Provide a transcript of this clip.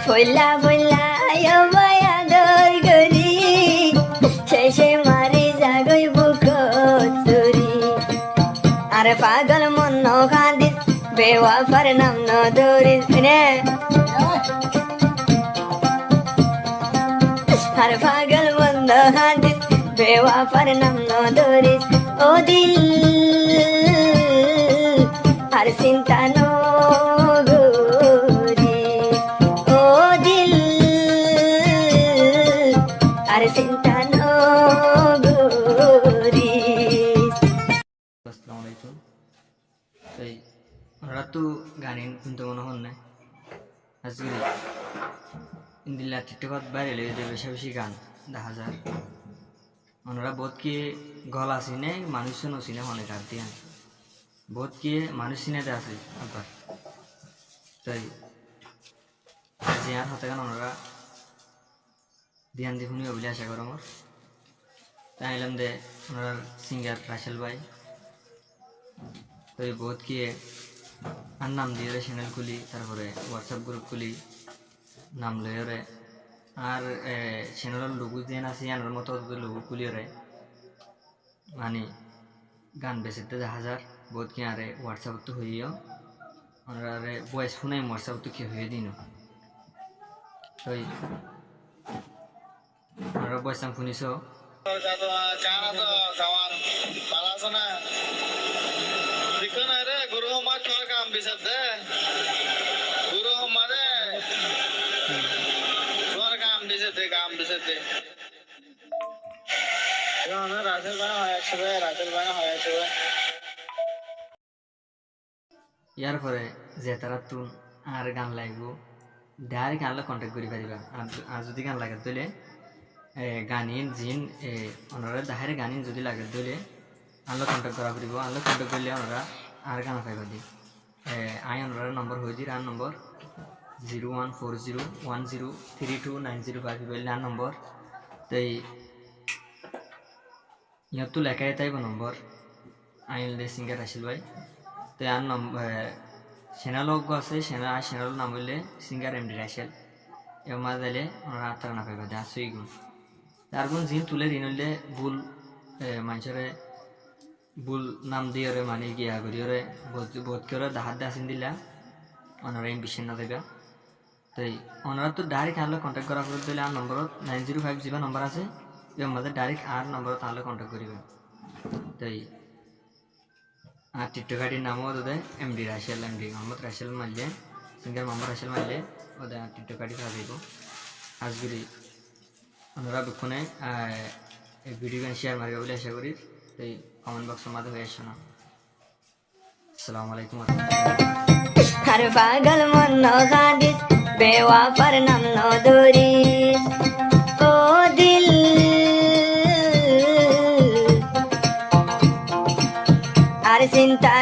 ফইলা ফইলা মায়া দর গরি শেষে মারি জাগই বুক চুরি আর পাগল মন কাঁদিস বেওয়াফার নাম ন ধরিস রে আর পাগল মন কাঁদিস বেওয়াফার নাম ন ধরিস ও দিল আর চিন্তা নো চিন্তা নগরিস। আসসালামু আলাইকুম। তাই ওনারা তো গান শুনতে মনে হন না আজকে ইন্দিল্লা টিকটকত বাইরে লেগে বেশি বেশি গান দেখা যায় ওনারা বহুত কি গলা চিনে মানুষ নচিনে মনে কাট দিয়ে বহুত কি মানুষ চিনাতে আছে আবার তাই জিয়ার হাতে গান ওনারা ধ্যান দিয়ে শুনিব বলে আশা করো আমার তাই আইলাম দে ওনার সিঙ্গার রাসেল ভাই তো বহুত কি আর নাম দিয়ে চ্যানেল খুলি তারপরে হোয়াটসঅ্যাপ গ্রুপ খুলি নাম লয়ে আর চ্যানেলের লোগো দিয়ে আছে আনার মতো লোগো খুলি মানে গান বেসিতে 1000 বহুত কি আরে হোয়াটসঅ্যাপ তো হইও ওনারা ভয়েস শুনাই হোয়াটসঅ্যাপ তো কি হয়ে দিন তো ওনারা বয়সাম শুনিছ ইয়ার পরে যে তারা তুন আর গান লাগবো ডাইরেক্ট আনলে কন্ট্যাক্ট করি পারিবা আর যদি গান লাগে তাহলে গানিন জিন ওনারা দাহের গানিন যদি লাগে তাহলে আনলে কন্ট্যাক্ট করা পারিব আনলে কন্ট্যাক্ট করলে ওনারা আর গান পাইবা দি আই ওনারা নম্বর হয়ে দির আর নম্বর 01401032905 বললে আর নম্বর তাই ইয়ত তো লেখাই তাইব নম্বর আইল দে সিঙ্গার রাসেল ভাই তো আর নম্বর সেনাল আছে সেনাল নাম বললে সিঙ্গার এমডি রাসেল এর মাঝে দিলে ওনারা আত্মারা না পাইবা দেয় সুই গুণ তার গুণ জিন তুলে ঋণ হইলে ভুল মানুষের ভুল নাম দিয়ে মানে গিয়া করি বোধ করে হাত দিয়ে আসেন দিলা ওনারা এম বিশ্বের না দেবে তাই ওনারা তো ডাইরেক্ট আনলে কন্ট্যাক্ট করা করে দিলে আর নম্বরত 9050 নম্বর আছে এর মাঝে ডাইরেক্ট আর নম্বরত আনলে কন্ট্যাক্ট করিবে তাই আর টিকটকাটির নামও ওদের এমডি রাসেল এমডি মোহাম্মদ রাসেল মারলে সিঙ্গার মোহাম্মদ রাসেল মারলে ওদের টিকটকাটি খাওয়া দিব আজগুলি ওনারা বেক্ষণে এই ভিডিও গান শেয়ার মারবে বলে আশা করি তাই কমেন্ট বক্সের মাঝে হয়ে আসছে না আসসালামু আলাইকুম আর পাগল মন কাঁদিস বেওয়াফার নাম ন ধরিস ও দিল আর চিন্তা